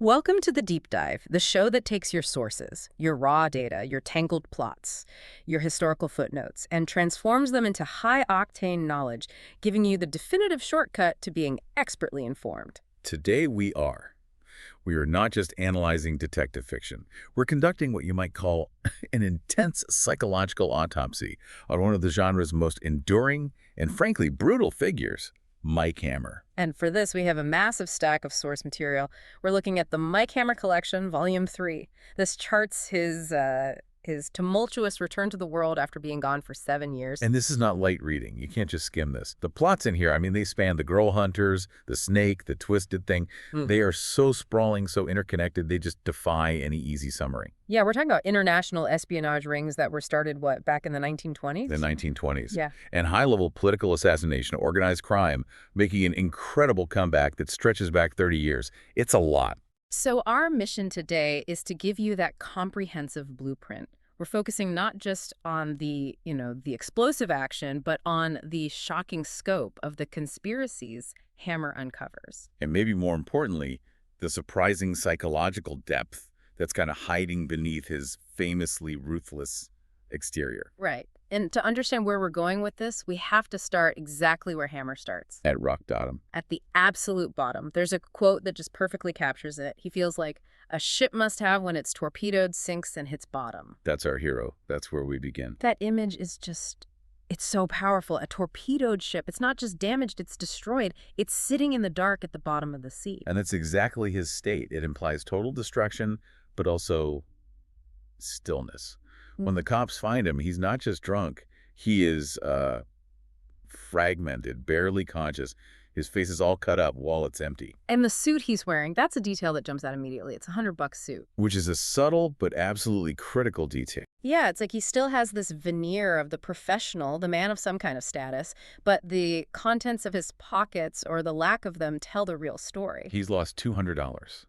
Welcome to The Deep Dive, the show that takes your sources, your raw data, your tangled plots, your historical footnotes, and transforms them into high-octane knowledge, giving you the definitive shortcut to being expertly informed. Today we are. We are not just analyzing detective fiction. We're conducting what you might call an intense psychological autopsy on one of the genre's most enduring and frankly brutal figures, Mike Hammer. And for this, we have a massive stack of source material. We're looking at the Mike Hammer Collection, Volume 3. This charts his tumultuous return to the world after being gone for 7 years. And this is not light reading. You can't just skim this. The plots in here, I mean, they span the girl hunters, the snake, the twisted thing. They are so sprawling, so interconnected, they just defy any easy summary. Yeah, we're talking about international espionage rings that were started, back in the 1920s? The 1920s. Yeah. And high-level political assassination, organized crime, making an incredible comeback that stretches back 30 years. It's a lot. So our mission today is to give you that comprehensive blueprint. We're focusing not just on the explosive action, but on the shocking scope of the conspiracies Hammer uncovers. And maybe more importantly, the surprising psychological depth that's kind of hiding beneath his famously ruthless exterior. Right. And to understand where we're going with this, we have to start exactly where Hammer starts. At rock bottom. At the absolute bottom. There's a quote that just perfectly captures it. He feels like a ship must have when it's torpedoed, sinks, and hits bottom. That's our hero. That's where we begin. That image is just, it's so powerful. A torpedoed ship, it's not just damaged, it's destroyed. It's sitting in the dark at the bottom of the sea. And that's exactly his state. It implies total destruction, but also stillness. When the cops find him, he's not just drunk. He is fragmented, barely conscious. His face is all cut up while it's empty. And the suit he's wearing, that's a detail that jumps out immediately. It's a $100 suit. Which is a subtle but absolutely critical detail. Yeah, it's like he still has this veneer of the professional, the man of some kind of status, but the contents of his pockets or the lack of them tell the real story. He's lost $200.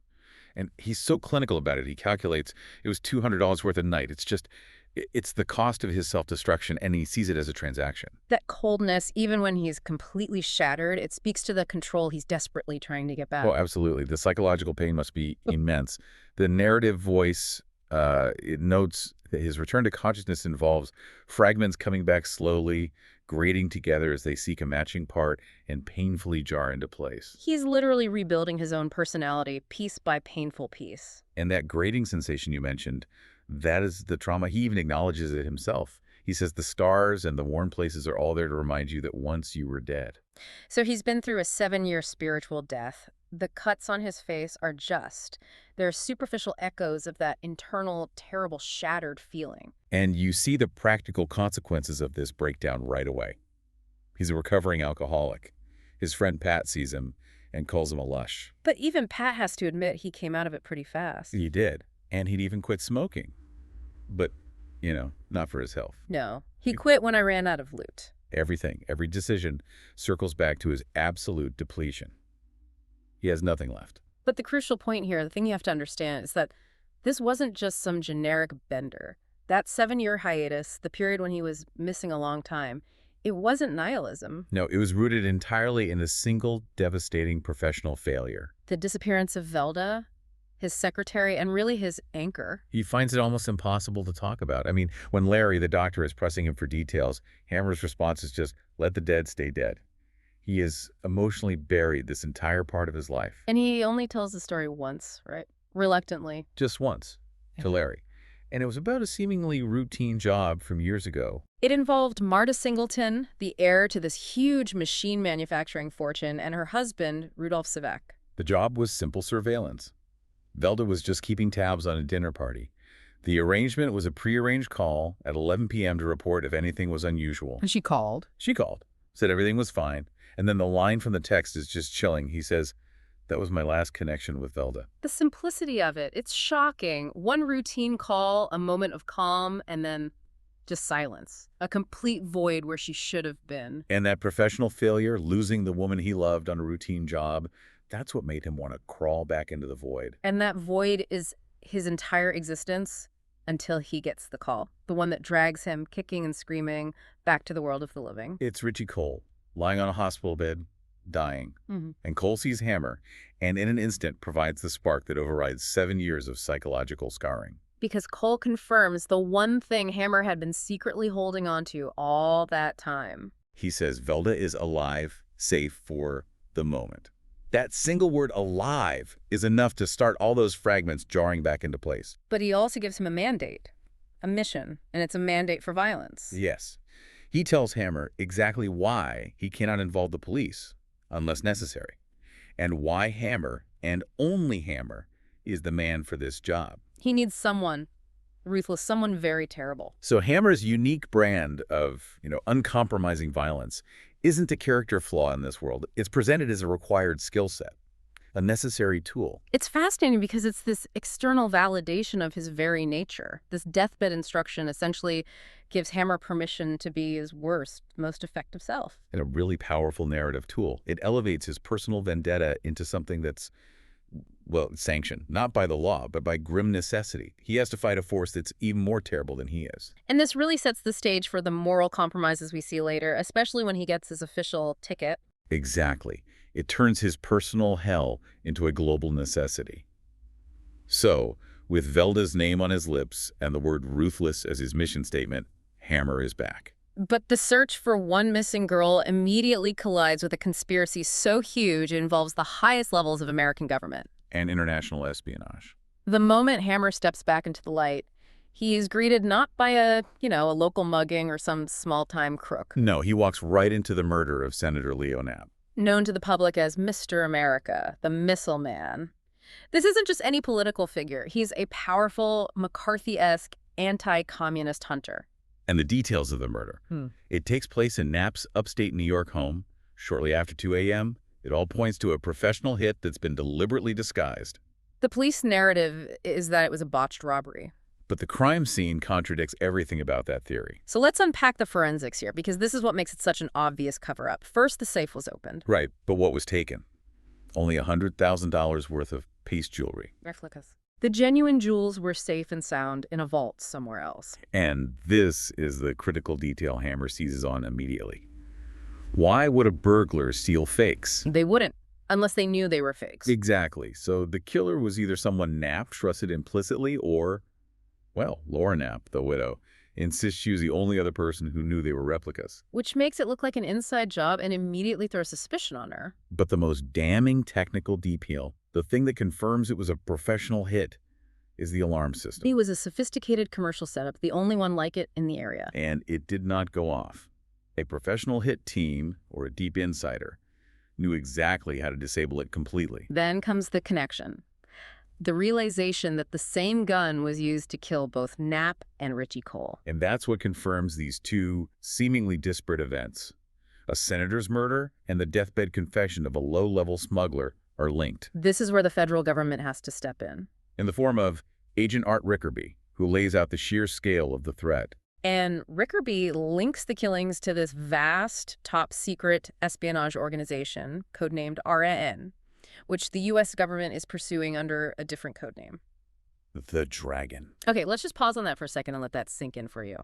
And he's so clinical about it. He calculates it was $200 worth a night. It's the cost of his self-destruction, and he sees it as a transaction. That coldness, even when he's completely shattered, it speaks to the control he's desperately trying to get back. Oh, absolutely. The psychological pain must be immense. The narrative voice, it notes that his return to consciousness involves fragments coming back slowly, grating together as they seek a matching part and painfully jar into place. He's literally rebuilding his own personality, piece by painful piece. And that grating sensation you mentioned, that is the trauma. He even acknowledges it himself. He says the scars and the worn places are all there to remind you that once you were dead. So he's been through a 7-year spiritual death. The cuts on his face are just. They're superficial echoes of that internal, terrible, shattered feeling. And you see the practical consequences of this breakdown right away. He's a recovering alcoholic. His friend Pat sees him and calls him a lush. But even Pat has to admit he came out of it pretty fast. He did. And he'd even quit smoking. But, not for his health. No. He quit when I ran out of loot. Everything, every decision circles back to his absolute depletion. He has nothing left. But the crucial point here, the thing you have to understand, is that this wasn't just some generic bender. That 7-year hiatus, the period when he was missing a long time, it wasn't nihilism. No, it was rooted entirely in a single devastating professional failure. The disappearance of Velda, his secretary, and really his anchor. He finds it almost impossible to talk about. I mean, when Larry, the doctor, is pressing him for details, Hammer's response is just, let the dead stay dead. He is emotionally buried this entire part of his life. And he only tells the story once, right? Reluctantly. Just once, to Larry. And it was about a seemingly routine job from years ago. It involved Marta Singleton, the heir to this huge machine manufacturing fortune, and her husband, Rudolph York. The job was simple surveillance. Velda was just keeping tabs on a dinner party. The arrangement was a prearranged call at 11 p.m. to report if anything was unusual. And she called? She called, said everything was fine, and then the line from the text is just chilling. He says, that was my last connection with Velda. The simplicity of it, it's shocking. One routine call, a moment of calm, and then just silence. A complete void where she should have been. And that professional failure, losing the woman he loved on a routine job, that's what made him want to crawl back into the void. And that void is his entire existence until he gets the call. The one that drags him, kicking and screaming, back to the world of the living. It's Richie Cole, lying on a hospital bed, dying. Hmm. And Cole sees Hammer, and in an instant provides the spark that overrides 7 years of psychological scarring. Because Cole confirms the one thing Hammer had been secretly holding on to all that time. He says Velda is alive, safe for the moment. That single word alive is enough to start all those fragments jarring back into place. But he also gives him a mandate, a mission, and it's a mandate for violence. Yes. He tells Hammer exactly why he cannot involve the police, unless necessary, and why Hammer, and only Hammer, is the man for this job. He needs someone ruthless, someone very terrible. So Hammer's unique brand of, uncompromising violence isn't a character flaw in this world. It's presented as a required skill set, a necessary tool. It's fascinating because it's this external validation of his very nature. This deathbed instruction essentially gives Hammer permission to be his worst, most effective self. And a really powerful narrative tool. It elevates his personal vendetta into something that's, well, sanctioned, not by the law, but by grim necessity. He has to fight a force that's even more terrible than he is. And this really sets the stage for the moral compromises we see later, especially when he gets his official ticket. Exactly. It turns his personal hell into a global necessity. So, with Velda's name on his lips and the word ruthless as his mission statement, Hammer is back. But the search for one missing girl immediately collides with a conspiracy so huge it involves the highest levels of American government. And international espionage. The moment Hammer steps back into the light, he is greeted not by a local mugging or some small-time crook. No, he walks right into the murder of Senator Leo Knapp. Known to the public as Mr. America, the Missile Man. This isn't just any political figure. He's a powerful, McCarthy-esque, anti-communist hunter. And the details of the murder. It takes place in Knapp's upstate New York home, shortly after 2 a.m. It all points to a professional hit that's been deliberately disguised. The police narrative is that it was a botched robbery. But the crime scene contradicts everything about that theory. So let's unpack the forensics here, because this is what makes it such an obvious cover-up. First, the safe was opened. Right, but what was taken? Only $100,000 worth of paste jewelry. Replicas. The genuine jewels were safe and sound in a vault somewhere else. And this is the critical detail Hammer seizes on immediately. Why would a burglar steal fakes? They wouldn't, unless they knew they were fakes. Exactly. So the killer was either someone Knapp trusted implicitly or, well, Laura Knapp, the widow, insists she was the only other person who knew they were replicas. Which makes it look like an inside job and immediately throws suspicion on her. But the most damning technical detail, the thing that confirms it was a professional hit, is the alarm system. It was a sophisticated commercial setup, the only one like it in the area. And it did not go off. A professional hit team, or a deep insider, knew exactly how to disable it completely. Then comes the connection. The realization that the same gun was used to kill both Knapp and Richie Cole. And that's what confirms these two seemingly disparate events. A senator's murder and the deathbed confession of a low-level smuggler are linked. This is where the federal government has to step in. In the form of Agent Art Rickerby, who lays out the sheer scale of the threat. And Rickerby links the killings to this vast, top-secret espionage organization, codenamed RAN, which the U.S. government is pursuing under a different codename. The Dragon. Okay, let's just pause on that for a second and let that sink in for you.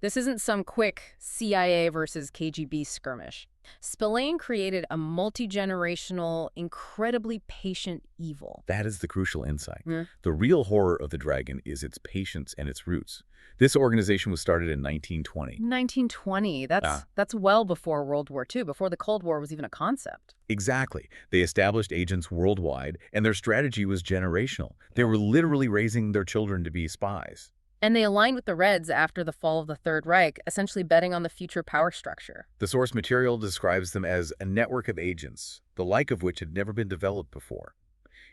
This isn't some quick CIA versus KGB skirmish. Spillane created a multi-generational, incredibly patient evil. That is the crucial insight. Mm. The real horror of the Dragon is its patience and its roots. This organization was started in 1920. 1920. That's well before World War II, before the Cold War was even a concept. Exactly. They established agents worldwide, and their strategy was generational. They were literally raising their children to be spies. And they aligned with the Reds after the fall of the Third Reich, essentially betting on the future power structure. The source material describes them as a network of agents, the like of which had never been developed before.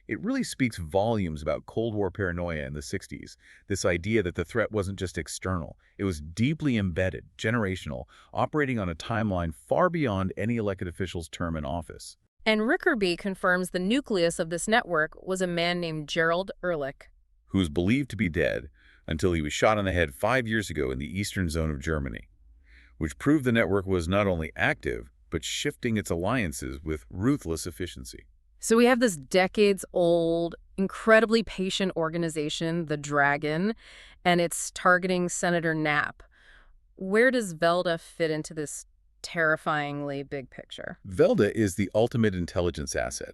It really speaks volumes about Cold War paranoia in the 60s, this idea that the threat wasn't just external. It was deeply embedded, generational, operating on a timeline far beyond any elected official's term in office. And Rickerby confirms the nucleus of this network was a man named Gerald Ehrlich, who was believed to be dead until he was shot on the head 5 years ago in the eastern zone of Germany, which proved the network was not only active, but shifting its alliances with ruthless efficiency. So we have this decades-old, incredibly patient organization, the Dragon, and it's targeting Senator Knapp. Where does Velda fit into this terrifyingly big picture. Velda is the ultimate intelligence asset.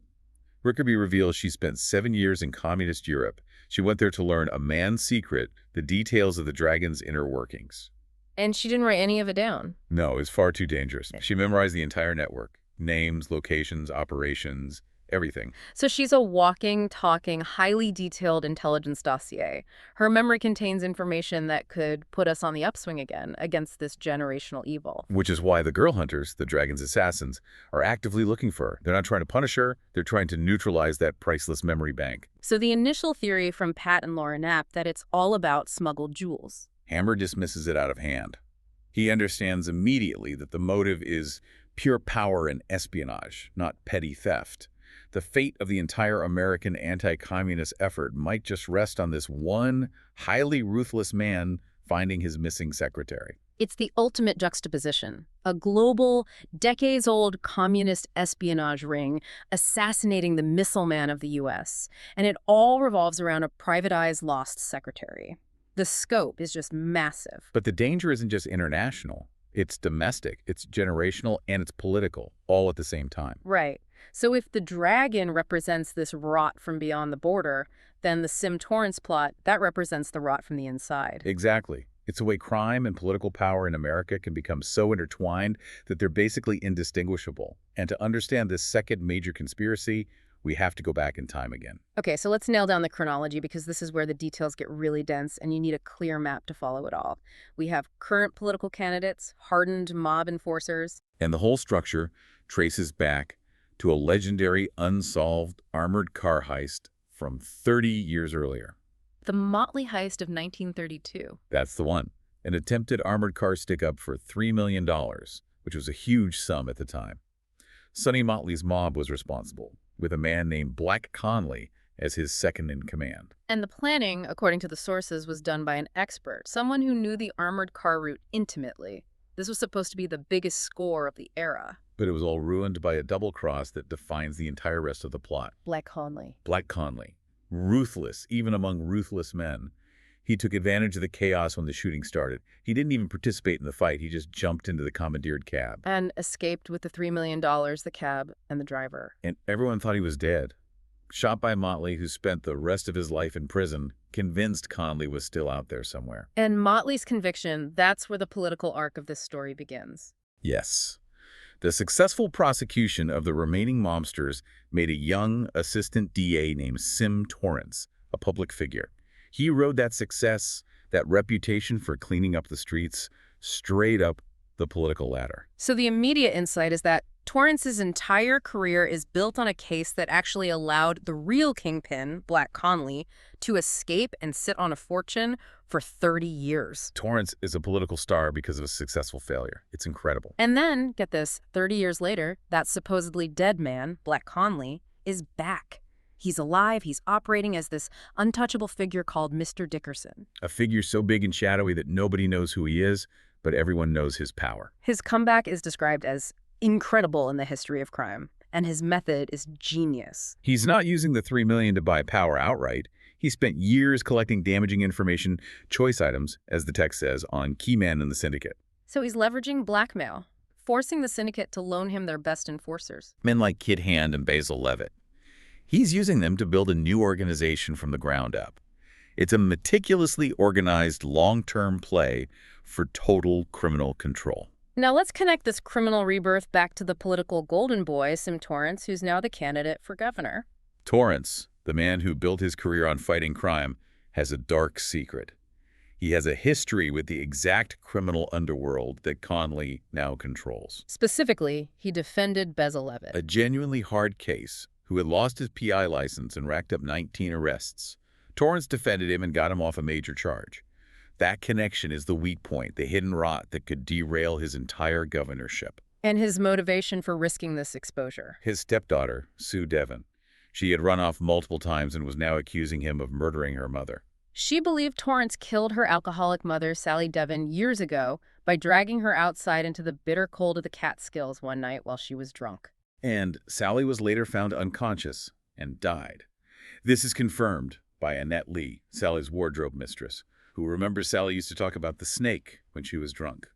Rickerby reveals she spent 7 years in communist Europe. She went there to learn a man's secret, the details of the dragon's inner workings. And she didn't write any of it down. No, it's far too dangerous. She memorized the entire network. Names, locations, operations, everything. So she's a walking, talking, highly detailed intelligence dossier. Her memory contains information that could put us on the upswing again against this generational evil. Which is why the girl hunters, the dragon's assassins, are actively looking for her. They're not trying to punish her. They're trying to neutralize that priceless memory bank. So the initial theory from Pat and Laura Knapp that it's all about smuggled jewels. Hammer dismisses it out of hand. He understands immediately that the motive is pure power and espionage, not petty theft. The fate of the entire American anti-communist effort might just rest on this one highly ruthless man finding his missing secretary. It's the ultimate juxtaposition. A global, decades-old communist espionage ring assassinating the missile man of the U.S. And it all revolves around a privatized lost secretary. The scope is just massive. But the danger isn't just international. It's domestic, it's generational, and it's political, all at the same time. Right. So if the dragon represents this rot from beyond the border, then the Sim Torrence plot, that represents the rot from the inside. Exactly. It's the way crime and political power in America can become so intertwined that they're basically indistinguishable. And to understand this second major conspiracy, we have to go back in time again. Okay, so let's nail down the chronology because this is where the details get really dense and you need a clear map to follow it all. We have current political candidates, hardened mob enforcers. And the whole structure traces back to a legendary unsolved armored car heist from 30 years earlier. The motley heist of 1932. That's the one. An attempted armored car stick-up for $3 million, which was a huge sum at the time. Sonny Motley's mob was responsible, with a man named Black Conley as his second-in-command. And the planning, according to the sources, was done by an expert, someone who knew the armored car route intimately. This was supposed to be the biggest score of the era. But it was all ruined by a double cross that defines the entire rest of the plot. Black Conley. Black Conley. Ruthless, even among ruthless men. He took advantage of the chaos when the shooting started. He didn't even participate in the fight. He just jumped into the commandeered cab. And escaped with the $3 million, the cab, and the driver. And everyone thought he was dead. Shot by Motley, who spent the rest of his life in prison, convinced Conley was still out there somewhere. And Motley's conviction, that's where the political arc of this story begins. Yes. The successful prosecution of the remaining mobsters made a young assistant DA named Sim Torrence a public figure. He rode that success, that reputation for cleaning up the streets, straight up the political ladder. So the immediate insight is that Torrance's entire career is built on a case that actually allowed the real kingpin, Black Conley, to escape and sit on a fortune for 30 years. Torrence is a political star because of a successful failure. It's incredible. And then, get this, 30 years later, that supposedly dead man, Black Conley, is back. He's alive, he's operating as this untouchable figure called Mr. Dickerson. A figure so big and shadowy that nobody knows who he is, but everyone knows his power. His comeback is described as incredible in the history of crime, and his method is genius. He's not using the $3 million to buy power outright. He spent years collecting damaging information, choice items, as the text says, on key men in the syndicate. So he's leveraging blackmail, forcing the syndicate to loan him their best enforcers. Men like Kid Hand and Basil Levitt. He's using them to build a new organization from the ground up. It's a meticulously organized long-term play for total criminal control. Now let's connect this criminal rebirth back to the political golden boy, Sim Torrence, who's now the candidate for governor. Torrence, the man who built his career on fighting crime, has a dark secret. He has a history with the exact criminal underworld that Conley now controls. Specifically, he defended Basil Levitt. A genuinely hard case, who had lost his PI license and racked up 19 arrests. Torrence defended him and got him off a major charge. That connection is the weak point, the hidden rot that could derail his entire governorship. And his motivation for risking this exposure. His stepdaughter, Sue Devon. She had run off multiple times and was now accusing him of murdering her mother. She believed Torrence killed her alcoholic mother, Sally Devon, years ago by dragging her outside into the bitter cold of the Catskills one night while she was drunk. And Sally was later found unconscious and died. This is confirmed by Annette Lee, Sally's wardrobe mistress, who remembers Sally used to talk about the snake when she was drunk.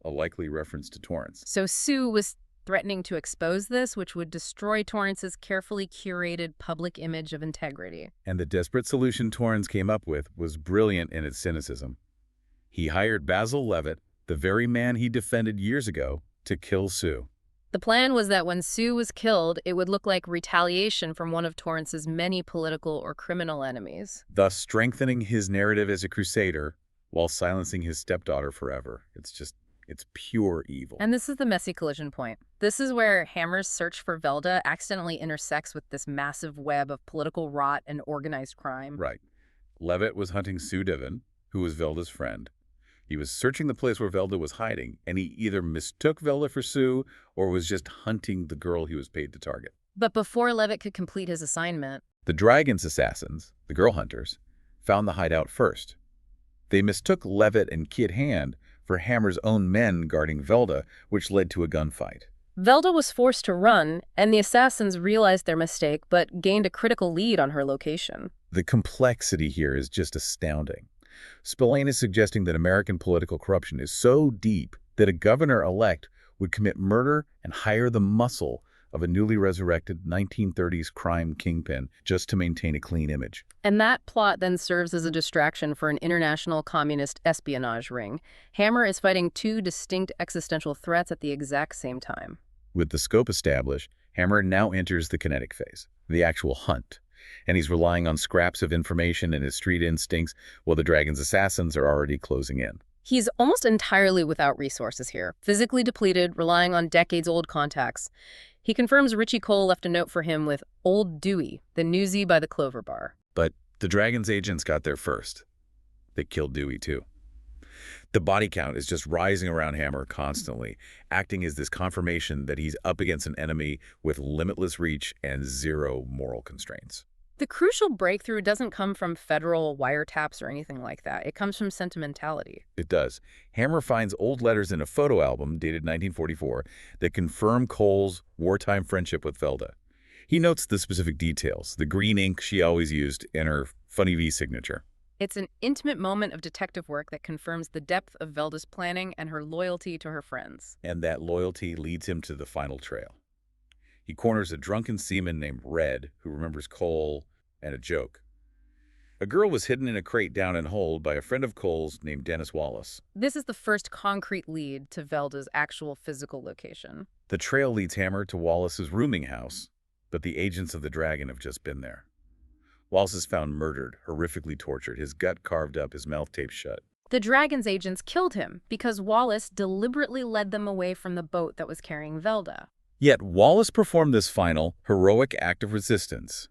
a likely reference to Torrance. So Sue was threatening to expose this, which would destroy Torrance's carefully curated public image of integrity. And the desperate solution Torrance came up with was brilliant in its cynicism. He hired Basil Levitt, the very man he defended years ago, to kill Sue. The plan was that when Sue was killed, it would look like retaliation from one of Torrance's many political or criminal enemies. Thus strengthening his narrative as a crusader while silencing his stepdaughter forever. It's pure evil. And this is the messy collision point. This is where Hammer's search for Velda accidentally intersects with this massive web of political rot and organized crime. Right. Levitt was hunting Sue Devon, who was Velda's friend. He was searching the place where Velda was hiding, and he either mistook Velda for Sue or was just hunting the girl he was paid to target. But before Levitt could complete his assignment, The Dragon's assassins, the girl hunters, found the hideout first. They mistook Levitt and Kid Hand for Hammer's own men guarding Velda, which led to a gunfight. Velda was forced to run, and the assassins realized their mistake but gained a critical lead on her location. The complexity here is just astounding. Spillane is suggesting that American political corruption is so deep that a governor-elect would commit murder and hire the muscle of a newly resurrected 1930s crime kingpin just to maintain a clean image. And that plot then serves as a distraction for an international communist espionage ring. Hammer is fighting two distinct existential threats at the exact same time. With the scope established, Hammer now enters the kinetic phase, the actual hunt. And he's relying on scraps of information and his street instincts while the Dragon's assassins are already closing in. He's almost entirely without resources here, physically depleted, relying on decades-old contacts. He confirms Richie Cole left a note for him with Old Dewey, the newsie by the Clover Bar. But the Dragon's agents got there first. They killed Dewey, too. The body count is just rising around Hammer constantly, acting as this confirmation that he's up against an enemy with limitless reach and zero moral constraints. The crucial breakthrough doesn't come from federal wiretaps or anything like that. It comes from sentimentality. It does. Hammer finds old letters in a photo album dated 1944 that confirm Cole's wartime friendship with Velda. He notes the specific details, the green ink she always used, and her funny V signature. It's an intimate moment of detective work that confirms the depth of Velda's planning and her loyalty to her friends. And that loyalty leads him to the final trail. He corners a drunken seaman named Red, who remembers Cole and a joke. A girl was hidden in a crate down in hold by a friend of Cole's named Dennis Wallace. This is the first concrete lead to Velda's actual physical location. The trail leads Hammer to Wallace's rooming house, but the agents of the Dragon have just been there. Wallace is found murdered, horrifically tortured, his gut carved up, his mouth taped shut. The Dragon's agents killed him because Wallace deliberately led them away from the boat that was carrying Velda. Yet Wallace performed this final, heroic act of resistance.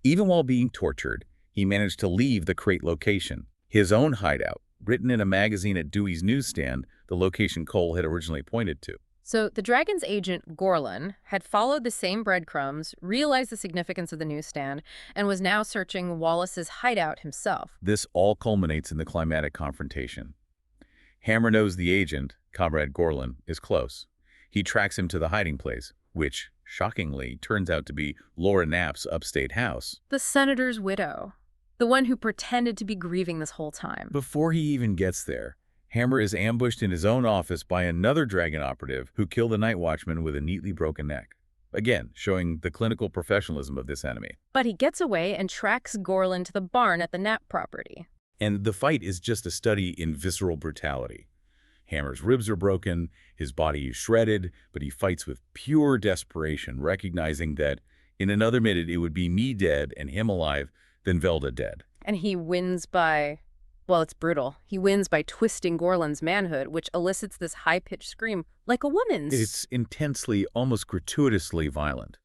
Even while being tortured, he managed to leave the crate location, his own hideout, written in a magazine at Dewey's newsstand, the location Cole had originally pointed to. So the Dragon's agent, Gorlin, had followed the same breadcrumbs, realized the significance of the newsstand, and was now searching Wallace's hideout himself. This all culminates in the climatic confrontation. Hammer knows the agent, Comrade Gorlin, is close. He tracks him to the hiding place, which, shockingly, turns out to be Laura Knapp's upstate house. The senator's widow. The one who pretended to be grieving this whole time. Before he even gets there, Hammer is ambushed in his own office by another Dragon operative who killed the night watchman with a neatly broken neck. Again, showing the clinical professionalism of this enemy. But he gets away and tracks Gorlin to the barn at the Knapp property. And the fight is just a study in visceral brutality. Hammer's ribs are broken, his body is shredded, but he fights with pure desperation, recognizing that in another minute it would be me dead and him alive, then Velda dead. And he wins by, well, it's brutal. He wins by twisting Gorlin's manhood, which elicits this high-pitched scream, like a woman's. It's intensely, almost gratuitously violent.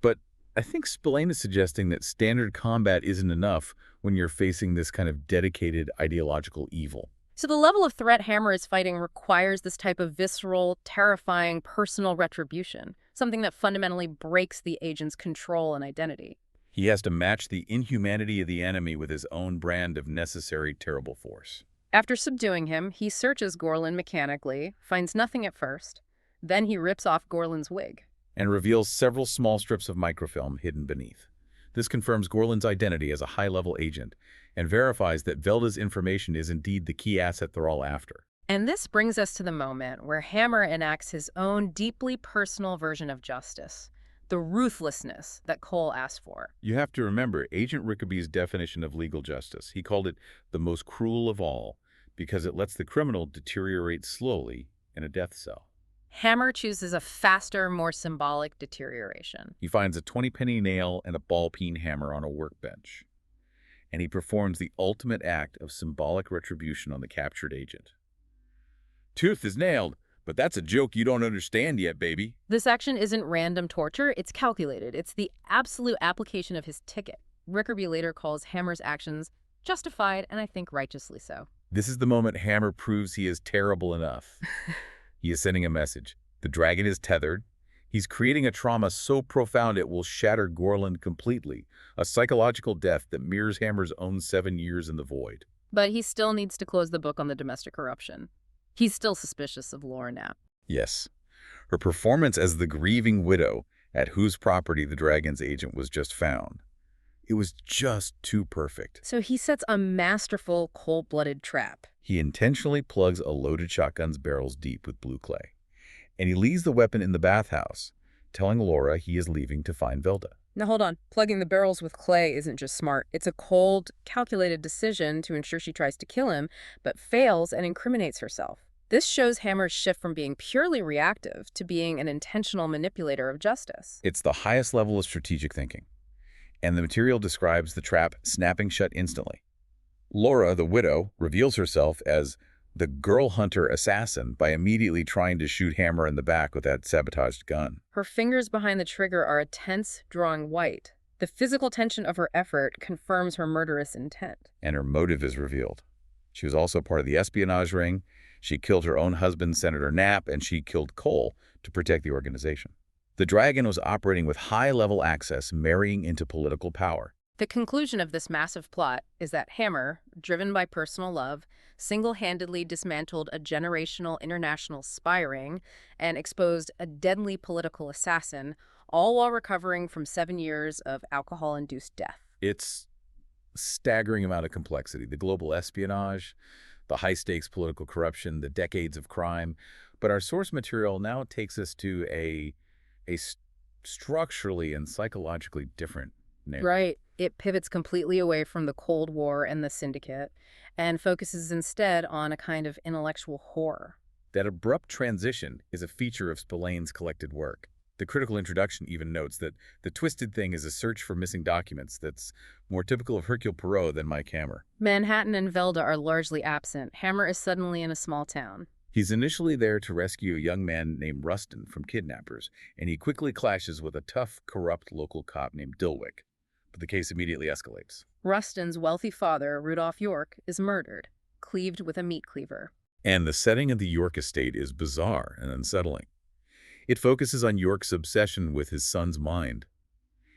But I think Spillane is suggesting that standard combat isn't enough when you're facing this kind of dedicated ideological evil. So the level of threat Hammer is fighting requires this type of visceral, terrifying, personal retribution, something that fundamentally breaks the agent's control and identity. He has to match the inhumanity of the enemy with his own brand of necessary terrible force. After subduing him, he searches Gorlin mechanically, finds nothing at first. Then he rips off Gorlin's wig. And reveals several small strips of microfilm hidden beneath. This confirms Gorlin's identity as a high-level agent and verifies that Velda's information is indeed the key asset they're all after. And this brings us to the moment where Hammer enacts his own deeply personal version of justice, the ruthlessness that Cole asked for. You have to remember Agent Rickerby's definition of legal justice. He called it the most cruel of all because it lets the criminal deteriorate slowly in a death cell. Hammer chooses a faster, more symbolic deterioration. He finds a 20-penny nail and a ball-peen hammer on a workbench, and he performs the ultimate act of symbolic retribution on the captured agent. Tooth is nailed, but that's a joke you don't understand yet, baby. This action isn't random torture, it's calculated. It's the absolute application of his ticket. Rickerby later calls Hammer's actions justified, and I think righteously so. This is the moment Hammer proves he is terrible enough. He is sending a message. The dragon is tethered. He's creating a trauma so profound it will shatter Gorland completely, a psychological death that mirrors Hammer's own 7 years in the void. But he still needs to close the book on the domestic corruption. He's still suspicious of Laura Knapp. Yes. Her performance as the grieving widow at whose property the dragon's agent was just found. It was just too perfect. So he sets a masterful, cold-blooded trap. He intentionally plugs a loaded shotgun's barrels deep with blue clay, and he leaves the weapon in the bathhouse, telling Laura he is leaving to find Velda. Now hold on. Plugging the barrels with clay isn't just smart. It's a cold, calculated decision to ensure she tries to kill him, but fails and incriminates herself. This shows Hammer's shift from being purely reactive to being an intentional manipulator of justice. It's the highest level of strategic thinking, and the material describes the trap snapping shut instantly. Laura, the widow, reveals herself as the girl hunter assassin by immediately trying to shoot Hammer in the back with that sabotaged gun. Her fingers behind the trigger are a tense, drawing white. The physical tension of her effort confirms her murderous intent. And her motive is revealed. She was also part of the espionage ring. She killed her own husband, Senator Knapp, and she killed Cole to protect the organization. The dragon was operating with high-level access, marrying into political power. The conclusion of this massive plot is that Hammer, driven by personal love, single-handedly dismantled a generational international spy ring and exposed a deadly political assassin, all while recovering from 7 years of alcohol-induced death. It's a staggering amount of complexity. The global espionage, the high-stakes political corruption, the decades of crime. But our source material now takes us to a structurally and psychologically different narrative. Right. It pivots completely away from the Cold War and the Syndicate and focuses instead on a kind of intellectual horror. That abrupt transition is a feature of Spillane's collected work. The critical introduction even notes that the twisted thing is a search for missing documents that's more typical of Hercule Poirot than Mike Hammer. Manhattan and Velda are largely absent. Hammer is suddenly in a small town. He's initially there to rescue a young man named Rustin from kidnappers, and he quickly clashes with a tough, corrupt local cop named Dilwick. But the case immediately escalates. Rustin's wealthy father, Rudolph York, is murdered, cleaved with a meat cleaver. And the setting of the York estate is bizarre and unsettling. It focuses on York's obsession with his son's mind.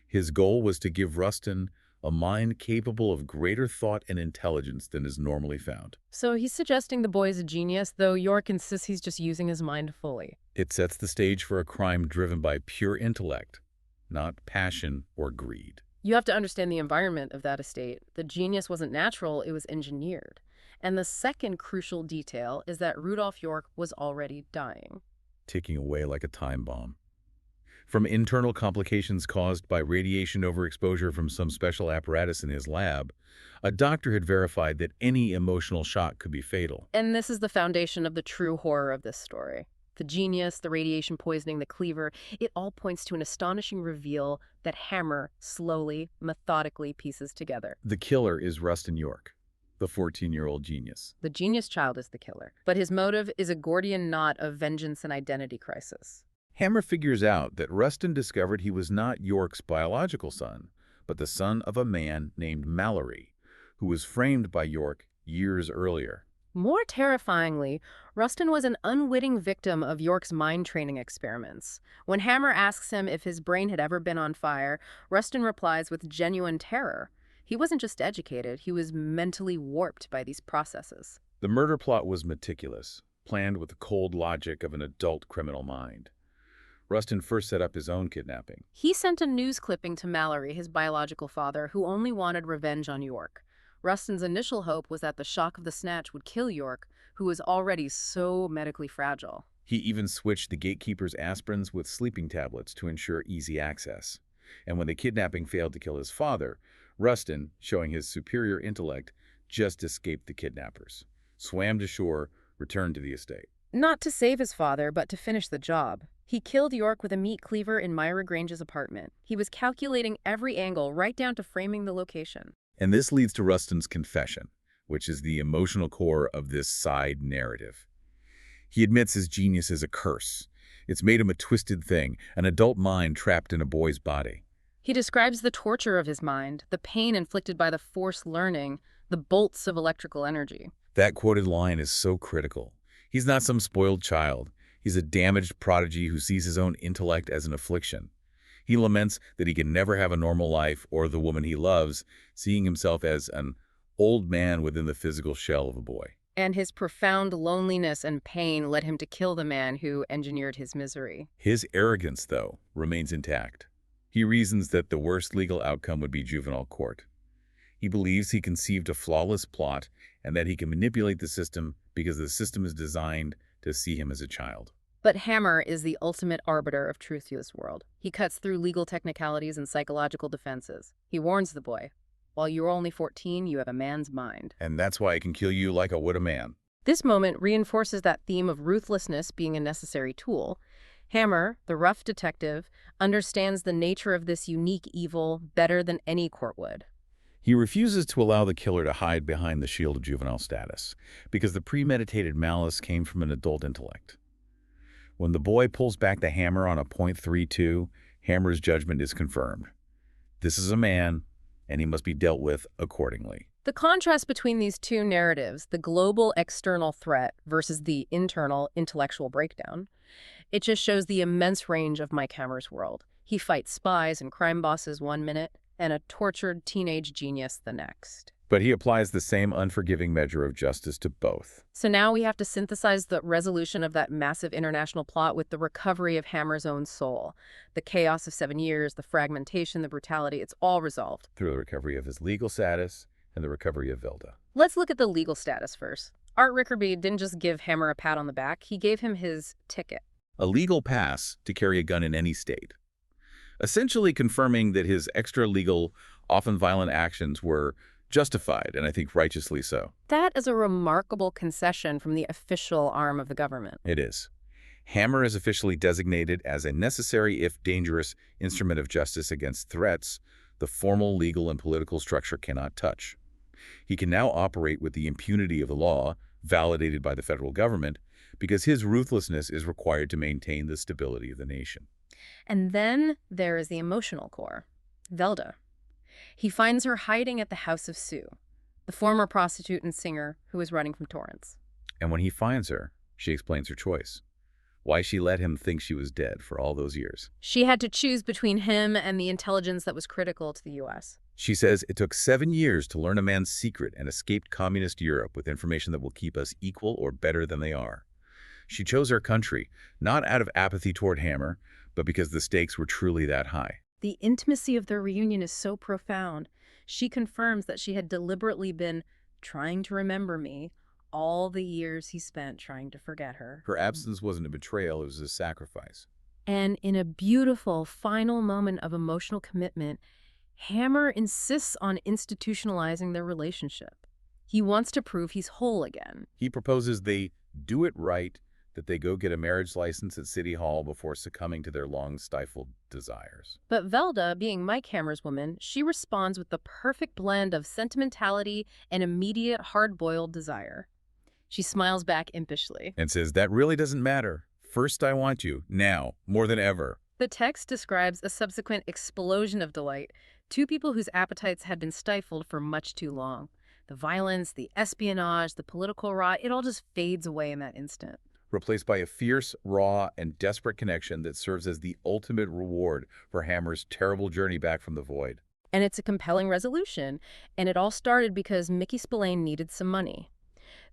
His goal was to give Rustin a mind capable of greater thought and intelligence than is normally found. So he's suggesting the boy's a genius, though York insists he's just using his mind fully. It sets the stage for a crime driven by pure intellect, not passion or greed. You have to understand the environment of that estate. The genius wasn't natural, it was engineered. And the second crucial detail is that Rudolph York was already dying. Ticking away like a time bomb. From internal complications caused by radiation overexposure from some special apparatus in his lab, a doctor had verified that any emotional shock could be fatal. And this is the foundation of the true horror of this story. The genius, the radiation poisoning, the cleaver, it all points to an astonishing reveal that Hammer slowly, methodically pieces together. The killer is Rustin York, the 14-year-old genius. The genius child is the killer, but his motive is a Gordian knot of vengeance and identity crisis. Hammer figures out that Rustin discovered he was not York's biological son, but the son of a man named Mallory, who was framed by York years earlier. More terrifyingly, Rustin was an unwitting victim of York's mind training experiments. When Hammer asks him if his brain had ever been on fire, Rustin replies with genuine terror. He wasn't just educated, he was mentally warped by these processes. The murder plot was meticulous, planned with the cold logic of an adult criminal mind. Rustin first set up his own kidnapping. He sent a news clipping to Mallory, his biological father, who only wanted revenge on York. Rustin's initial hope was that the shock of the snatch would kill York, who was already so medically fragile. He even switched the gatekeeper's aspirins with sleeping tablets to ensure easy access. And when the kidnapping failed to kill his father, Rustin, showing his superior intellect, just escaped the kidnappers, swam to shore, returned to the estate. Not to save his father, but to finish the job. He killed York with a meat cleaver in Myra Grange's apartment. He was calculating every angle, right down to framing the location. And this leads to Rustin's confession, which is the emotional core of this side narrative. He admits his genius is a curse. It's made him a twisted thing, an adult mind trapped in a boy's body. He describes the torture of his mind, the pain inflicted by the forced learning, the bolts of electrical energy. That quoted line is so critical. He's not some spoiled child. He's a damaged prodigy who sees his own intellect as an affliction. He laments that he can never have a normal life or the woman he loves, seeing himself as an old man within the physical shell of a boy. And his profound loneliness and pain led him to kill the man who engineered his misery. His arrogance, though, remains intact. He reasons that the worst legal outcome would be juvenile court. He believes he conceived a flawless plot and that he can manipulate the system because the system is designed to see him as a child. But Hammer is the ultimate arbiter of truth to this world. He cuts through legal technicalities and psychological defenses. He warns the boy, while you're only 14, you have a man's mind. And that's why I can kill you like I would a man. This moment reinforces that theme of ruthlessness being a necessary tool. Hammer, the rough detective, understands the nature of this unique evil better than any court would. He refuses to allow the killer to hide behind the shield of juvenile status, because the premeditated malice came from an adult intellect. When the boy pulls back the hammer on a .32, Hammer's judgment is confirmed. This is a man, and he must be dealt with accordingly. The contrast between these two narratives, the global external threat versus the internal intellectual breakdown, it just shows the immense range of Mike Hammer's world. He fights spies and crime bosses one minute, and a tortured teenage genius the next. But he applies the same unforgiving measure of justice to both. So now we have to synthesize the resolution of that massive international plot with the recovery of Hammer's own soul. The chaos of 7 years, the fragmentation, the brutality, it's all resolved. Through the recovery of his legal status and the recovery of Velda. Let's look at the legal status first. Art Rickerby didn't just give Hammer a pat on the back, he gave him his ticket. A legal pass to carry a gun in any state. Essentially confirming that his extra-legal, often violent actions were justified, and I think righteously so. That is a remarkable concession from the official arm of the government. It is. Hammer is officially designated as a necessary, if dangerous, instrument of justice against threats the formal legal and political structure cannot touch. He can now operate with the impunity of the law, validated by the federal government, because his ruthlessness is required to maintain the stability of the nation. And then there is the emotional core, Velda. He finds her hiding at the house of Sue, the former prostitute and singer who was running from Torrance. And when he finds her, she explains her choice. Why she let him think she was dead for all those years. She had to choose between him and the intelligence that was critical to the U.S. She says it took 7 years to learn a man's secret and escaped communist Europe with information that will keep us equal or better than they are. She chose her country, not out of apathy toward Hammer, but because the stakes were truly that high. The intimacy of their reunion is so profound. She confirms that she had deliberately been trying to remember me all the years he spent trying to forget her. Her absence wasn't a betrayal, it was a sacrifice. And in a beautiful final moment of emotional commitment, Hammer insists on institutionalizing their relationship. He wants to prove he's whole again. He proposes they do it right, that they go get a marriage license at City Hall before succumbing to their long-stifled desires. But Velda, being Mike Hammer's woman, she responds with the perfect blend of sentimentality and immediate hard-boiled desire. She smiles back impishly. And says, that really doesn't matter. First I want you, now, more than ever. The text describes a subsequent explosion of delight, two people whose appetites had been stifled for much too long. The violence, the espionage, the political rot, it all just fades away in that instant. Replaced by a fierce, raw, and desperate connection that serves as the ultimate reward for Hammer's terrible journey back from the void. And it's a compelling resolution, and it all started because Mickey Spillane needed some money.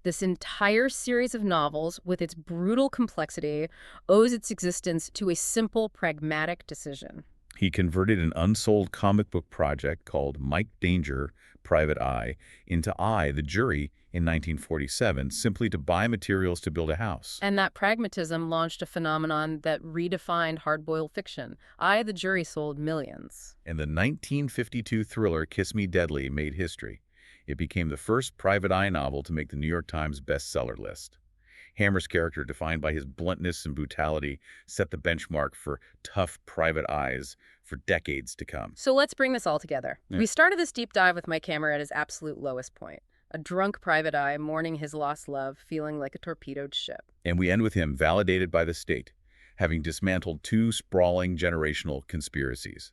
This entire series of novels, with its brutal complexity, owes its existence to a simple, pragmatic decision. He converted an unsold comic book project called Mike Danger private eye into I, the jury, in 1947, simply to buy materials to build a house. And that pragmatism launched a phenomenon that redefined hard-boiled fiction. I, the jury, sold millions. And the 1952 thriller Kiss Me Deadly made history. It became the first private eye novel to make the New York Times bestseller list. Hammer's character, defined by his bluntness and brutality, set the benchmark for tough private eyes for decades to come. So let's bring this all together. Yeah. We started this deep dive with Mike Hammer at his absolute lowest point. A drunk private eye mourning his lost love, feeling like a torpedoed ship. And we end with him validated by the state, having dismantled two sprawling generational conspiracies.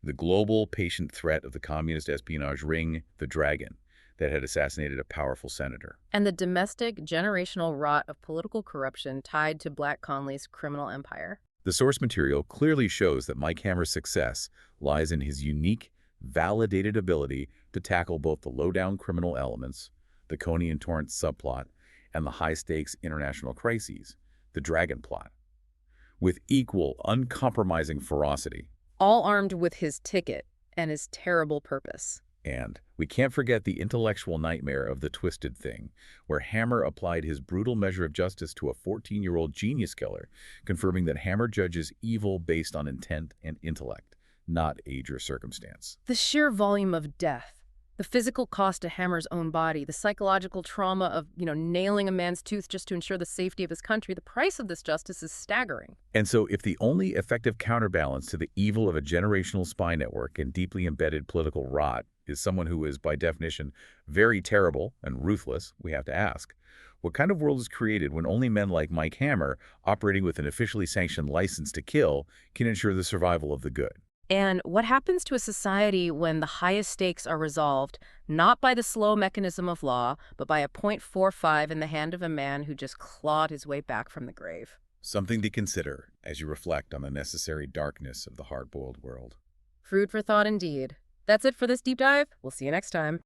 The global patient threat of the communist espionage ring, the Dragon, that had assassinated a powerful senator. And the domestic, generational rot of political corruption tied to Black Conley's criminal empire. The source material clearly shows that Mike Hammer's success lies in his unique, validated ability to tackle both the low-down criminal elements, the Coney and Torrance subplot, and the high-stakes international crises, the Dragon plot, with equal, uncompromising ferocity. All armed with his ticket and his terrible purpose. And we can't forget the intellectual nightmare of The Twisted Thing, where Hammer applied his brutal measure of justice to a 14-year-old genius killer, confirming that Hammer judges evil based on intent and intellect, not age or circumstance. The sheer volume of death, the physical cost to Hammer's own body, the psychological trauma of, nailing a man's tooth just to ensure the safety of his country, the price of this justice is staggering. And so if the only effective counterbalance to the evil of a generational spy network and deeply embedded political rot is someone who is, by definition, very terrible and ruthless, we have to ask, what kind of world is created when only men like Mike Hammer, operating with an officially sanctioned license to kill, can ensure the survival of the good? And what happens to a society when the highest stakes are resolved, not by the slow mechanism of law, but by a .45 in the hand of a man who just clawed his way back from the grave? Something to consider as you reflect on the necessary darkness of the hard-boiled world. Food for thought indeed. That's it for this deep dive. We'll see you next time.